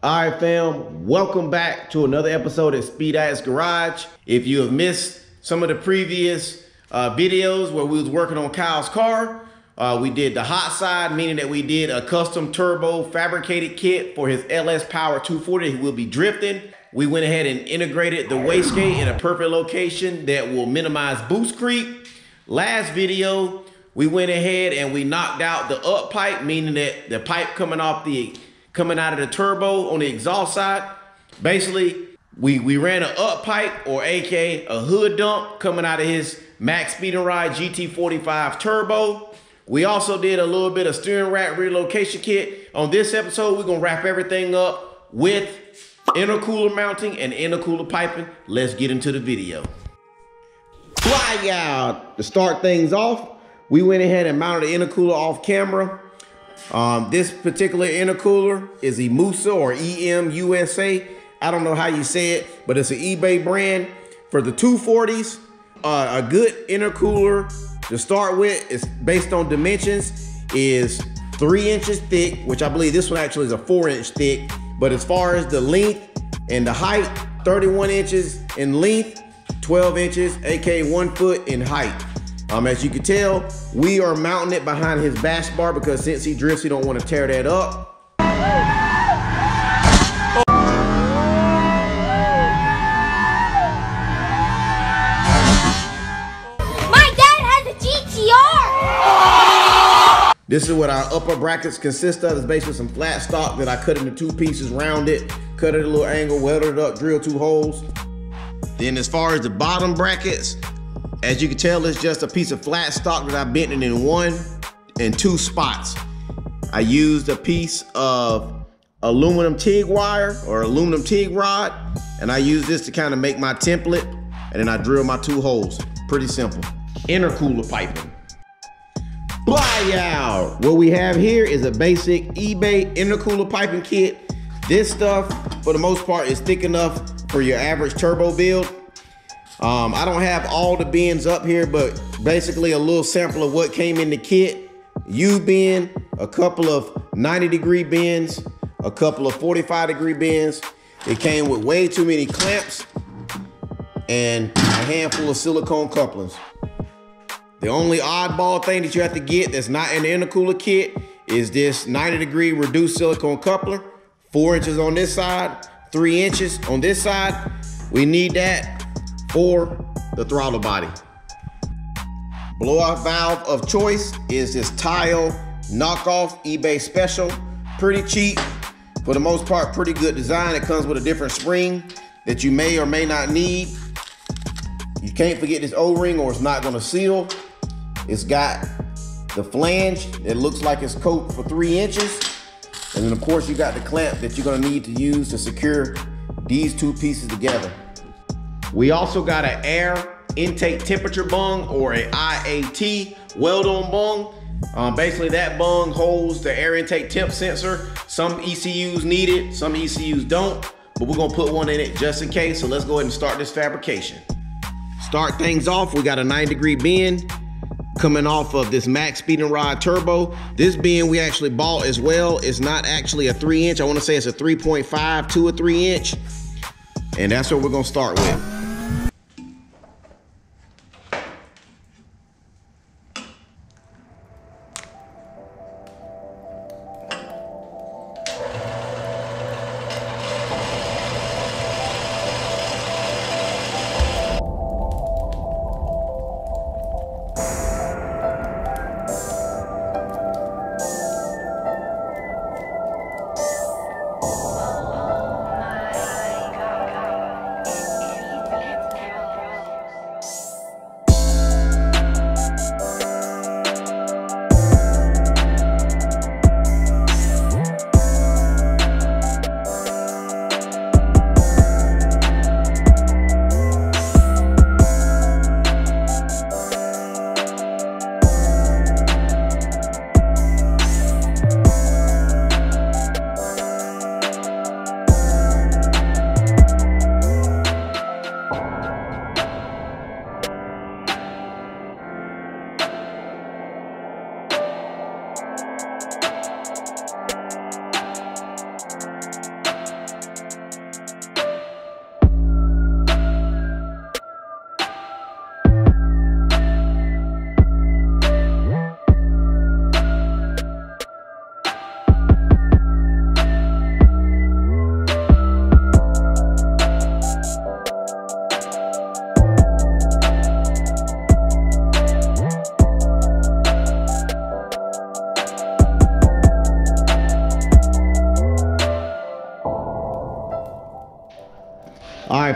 All right, fam, welcome back to another episode of Speed Addicts Garage. If you have missed some of the previous videos where we was working on Kyle's car, we did the hot side, meaning that we did a custom turbo fabricated kit for his LS Power 240 he will be drifting. We went ahead and integrated the wastegate in a perfect location that will minimize boost creep. Last video, we went ahead and we knocked out the up pipe, meaning that the pipe coming out of the turbo on the exhaust side. Basically, we ran an up pipe, or aka a hood dump, coming out of his Max Speed and Ride GT45 turbo. We also did a little bit of steering rack relocation kit. On this episode, we're gonna wrap everything up with intercooler mounting and intercooler piping. Let's get into the video. Fly out! To start things off, we went ahead and mounted the intercooler off camera. This particular intercooler is Emusa or EMUSA. I don't know how you say it, but it's an eBay brand for the 240s. A good intercooler to start with is based on dimensions is 3 inches thick, which I believe this one actually is a 4-inch thick. But as far as the length and the height, 31 inches in length, 12 inches, aka 1 foot in height. As you can tell, we are mounting it behind his bash bar because since he drifts, he don't want to tear that up. My dad has a GTR! This is what our upper brackets consist of. It's basically some flat stock that I cut into 2 pieces, round it, cut it at a little angle, welded it up, drill 2 holes. Then as far as the bottom brackets, as you can tell, it's just a piece of flat stock that I bent it in 1 and 2 spots. I used a piece of aluminum TIG wire or aluminum TIG rod, and I used this to kind of make my template, and then I drill my 2 holes. Pretty simple. Intercooler piping. Fly out! What we have here is a basic eBay intercooler piping kit. This stuff, for the most part, is thick enough for your average turbo build. I don't have all the bends up here, but basically a little sample of what came in the kit. U-bend, a couple of 90-degree bends, a couple of 45-degree bends. It came with way too many clamps and a handful of silicone couplings. The only oddball thing that you have to get that's not in the intercooler kit is this 90-degree reduced silicone coupler, 4 inches on this side, 3 inches on this side. We need that for the throttle body. Blow-off valve of choice is this Tile knockoff eBay special. Pretty cheap, for the most part, pretty good design. It comes with a different spring that you may or may not need. You can't forget this O-ring or it's not gonna seal. It's got the flange that looks like it's coated for 3 inches. And then of course you got the clamp that you're gonna need to use to secure these 2 pieces together. We also got an air intake temperature bung or a IAT weld-on bung. Basically that bung holds the air intake temp sensor. Some ECUs need it, some ECUs don't, but we're gonna put one in it just in case. So let's go ahead and start this fabrication. Start things off, we got a 90-degree bend coming off of this Max Speed and Ride turbo. This bend we actually bought as well. It's not actually a 3-inch. I wanna say it's a 3.5 to a 3-inch. And that's what we're gonna start with.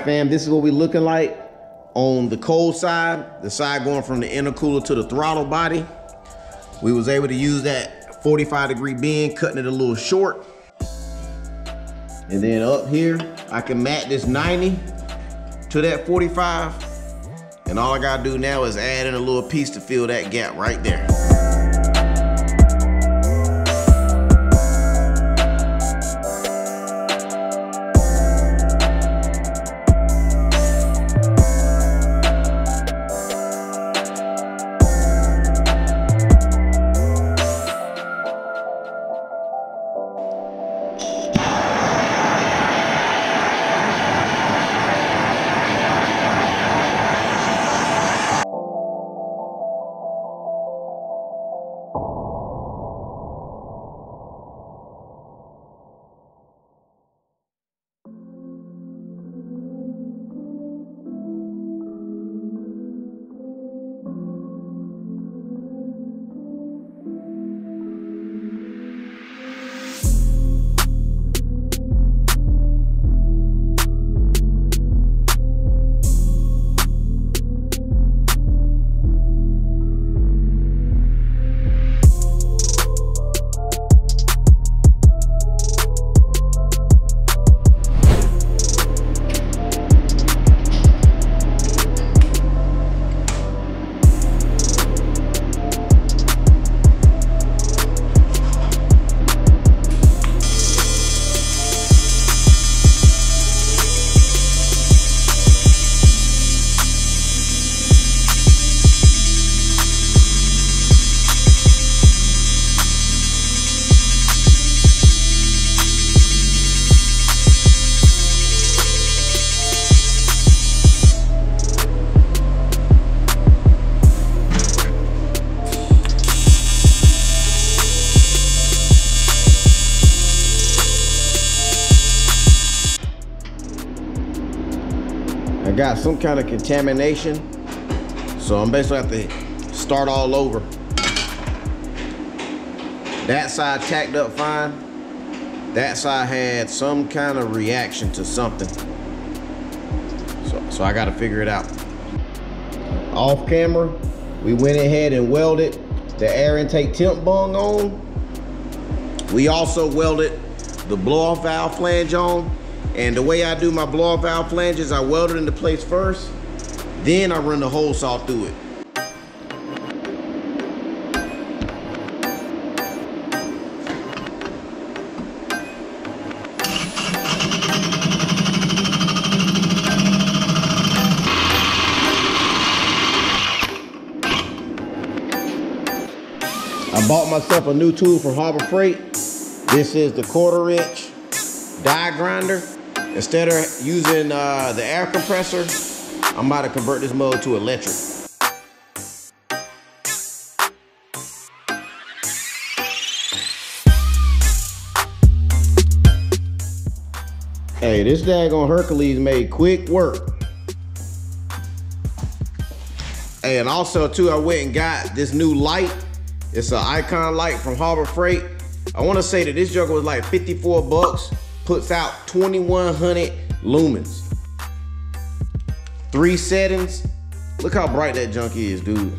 fam, this is what we looking like on the cold side, the side going from the intercooler to the throttle body. We was able to use that 45-degree bend, cutting it a little short. And then up here, I can mat this 90 to that 45. And all I gotta do now is add in a little piece to fill that gap right there. I got some kind of contamination, so I'm basically have to start all over. That side tacked up fine. That side had some kind of reaction to something. So I gotta figure it out. Off camera, we went ahead and welded the air intake temp bung on. We also welded the blow-off valve flange on. And the way I do my blow-off valve flanges, I weld it into place first, then I run the hole saw through it. I bought myself a new tool from Harbor Freight. This is the 1/4 inch die grinder. Instead of using the air compressor, I'm about to convert this mode to electric. Hey, this daggone Hercules made quick work. Hey, and also too, I went and got this new light. It's an Icon light from Harbor Freight. I want to say that this joker was like 54 bucks. Puts out 2100 lumens. 3 settings. Look how bright that junk is, dude.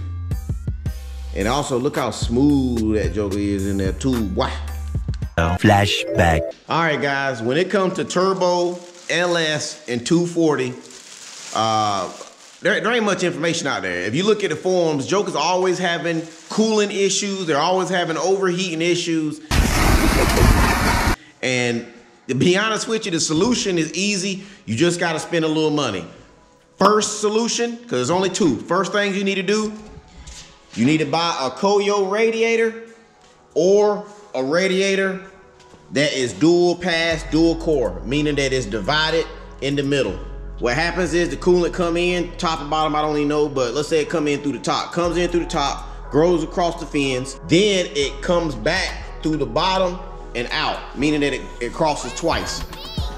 And also look how smooth that joker is in there too. Wow. Flashback. All right, guys, when it comes to turbo, LS, and 240, there ain't much information out there. If you look at the forums, jokers are always having cooling issues. They're always having overheating issues. And to be honest with you, the solution is easy. You just got to spend a little money. First solution, because there's only two. First thing you need to do, you need to buy a KOYO radiator or a radiator that is dual pass, dual core, meaning that it's divided in the middle. What happens is the coolant come in, top and bottom, I don't even know, but let's say it come in through the top. Comes in through the top, grows across the fins, then it comes back through the bottom and out, meaning that it crosses twice.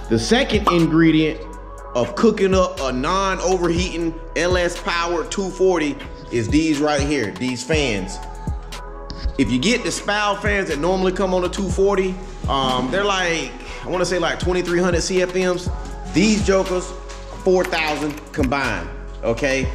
The second ingredient of cooking up a non-overheating LS powered 240 is these right here, these fans. If you get the spout fans that normally come on a 240, they're like, I wanna say like 2300 CFMs. These jokers 4,000 combined, okay?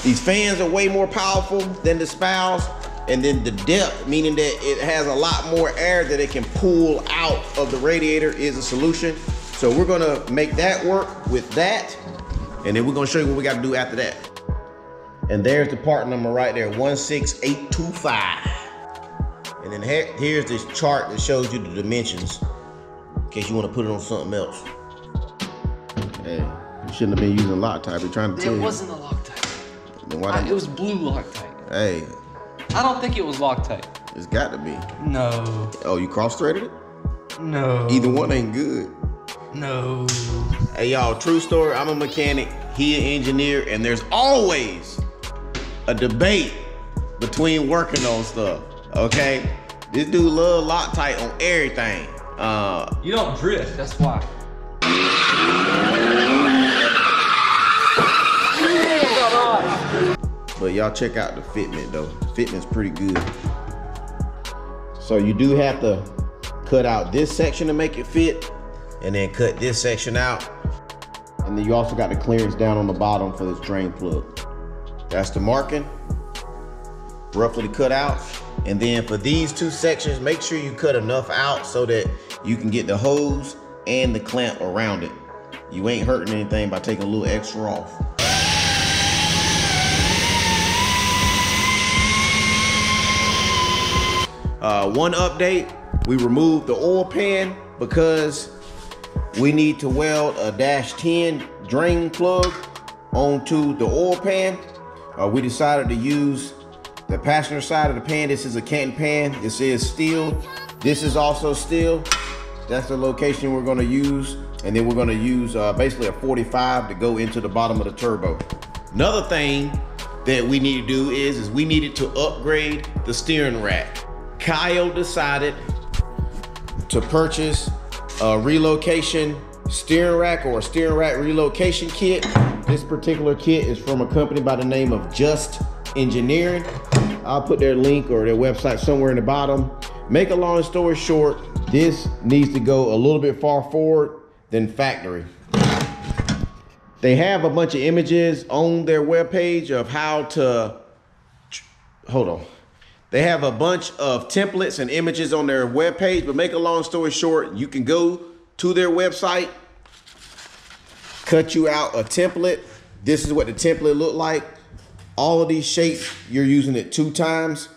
These fans are way more powerful than the spouts, and then the depth, meaning that it has a lot more air that it can pull out of the radiator, is a solution. So we're gonna make that work with that, and then we're gonna show you what we gotta do after that. And there's the part number right there, 16825. And then here's this chart that shows you the dimensions, in case you wanna put it on something else. Hey, you shouldn't have been using Loctite. We're trying to tell you. It wasn't a Loctite. Then why It was blue Loctite. Hey. I don't think it was Loctite. It's got to be. No. Oh, you cross-threaded it? No. Either one ain't good. No. Hey, y'all, true story. I'm a mechanic, he an engineer, and there's always a debate between working on stuff, okay? This dude love Loctite on everything. You don't drift, that's why. But y'all check out the fitment though. The fitment's pretty good. So you do have to cut out this section to make it fit, and then cut this section out. And then you also got the clearance down on the bottom for this drain plug. That's the marking, roughly cut out. And then for these two sections, make sure you cut enough out so that you can get the hose and the clamp around it. You ain't hurting anything by taking a little extra off. One update, we removed the oil pan because we need to weld a -10 drain plug onto the oil pan. We decided to use the passenger side of the pan. This is a Canton pan. This is steel. This is also steel. That's the location we're gonna use. And then we're gonna use basically a 45 to go into the bottom of the turbo. Another thing that we need to do is we needed to upgrade the steering rack. KOYO decided to purchase a relocation steering rack or a steering rack relocation kit. This particular kit is from a company by the name of Just Engineering. I'll put their link or their website somewhere in the bottom. Make a long story short, this needs to go a little bit far forward than factory. They have a bunch of images on their webpage of how to, hold on. They have a bunch of templates and images on their webpage, but make a long story short, you can go to their website, cut you out a template. This is what the template looked like. All of these shapes, you're using it 2 times.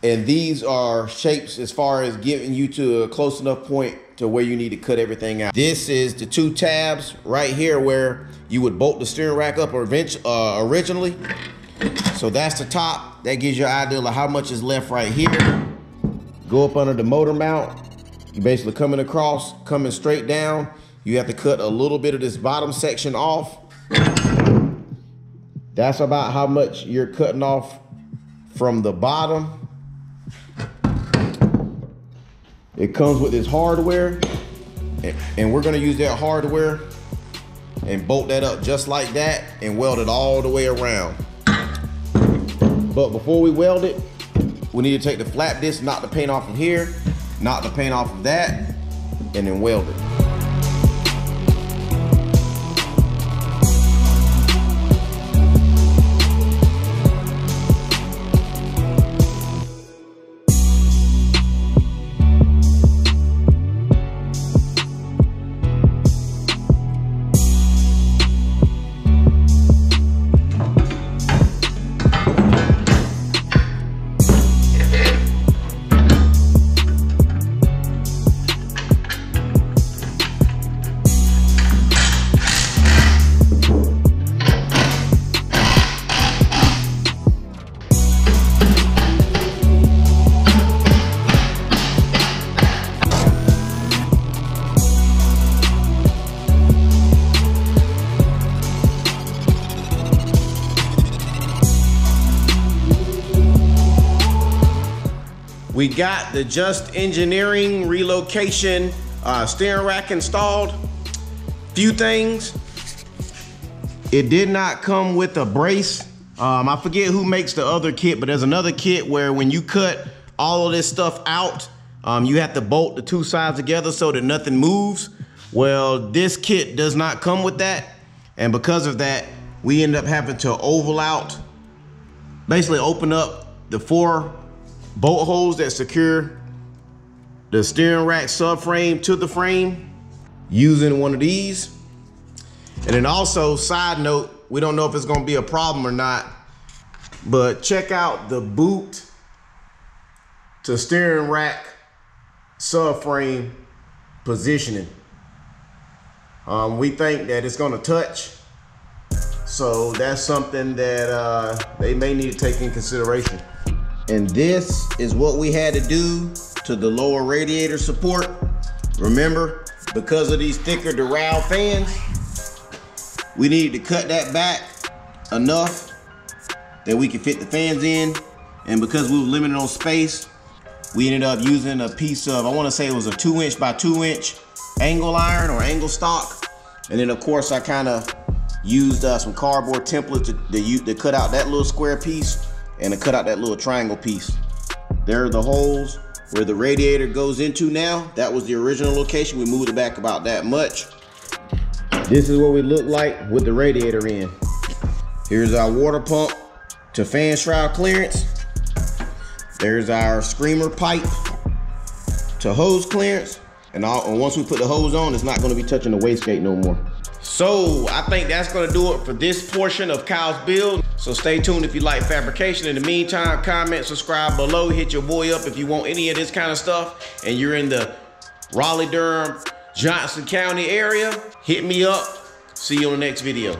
And these are shapes as far as getting you to a close enough point to where you need to cut everything out. This is the 2 tabs right here where you would bolt the steering rack up originally. So that's the top. That gives you an idea of how much is left right here. Go up under the motor mount. You basically coming across, coming straight down. You have to cut a little bit of this bottom section off. That's about how much you're cutting off from the bottom. It comes with this hardware, and we're gonna use that hardware and bolt that up just like that and weld it all the way around. But before we weld it, we need to take the flap disc, knock the paint off of here, knock the paint off of that, and then weld it. We got the Just Engineering relocation steering rack installed. Few things. It did not come with a brace. I forget who makes the other kit, but there's another kit where when you cut all of this stuff out, you have to bolt the 2 sides together so that nothing moves. Well, this kit does not come with that. And because of that, we ended up having to oval out, basically open up the 4 bolt holes that secure the steering rack subframe to the frame using one of these. And then also, side note, we don't know if it's gonna be a problem or not, but check out the boot to steering rack subframe positioning. We think that it's gonna touch, so that's something that they may need to take in consideration. And this is what we had to do to the lower radiator support. Remember, because of these thicker Derale fans, we needed to cut that back enough that we could fit the fans in. And because we were limited on space, we ended up using a piece of, I wanna say it was a 2" by 2" angle iron or angle stock. And then of course I kinda used some cardboard template to cut out that little square piece and to cut out that little triangle piece. There are the holes where the radiator goes into now. That was the original location. We moved it back about that much. This is what we look like with the radiator in. Here's our water pump to fan shroud clearance. There's our screamer pipe to hose clearance. And once we put the hose on, it's not gonna be touching the wastegate no more. So I think that's gonna do it for this portion of Kyle's build. So stay tuned if you like fabrication. In the meantime, comment, subscribe below, hit your boy up if you want any of this kind of stuff and you're in the Raleigh, Durham, Johnson County area, hit me up. See you on the next video.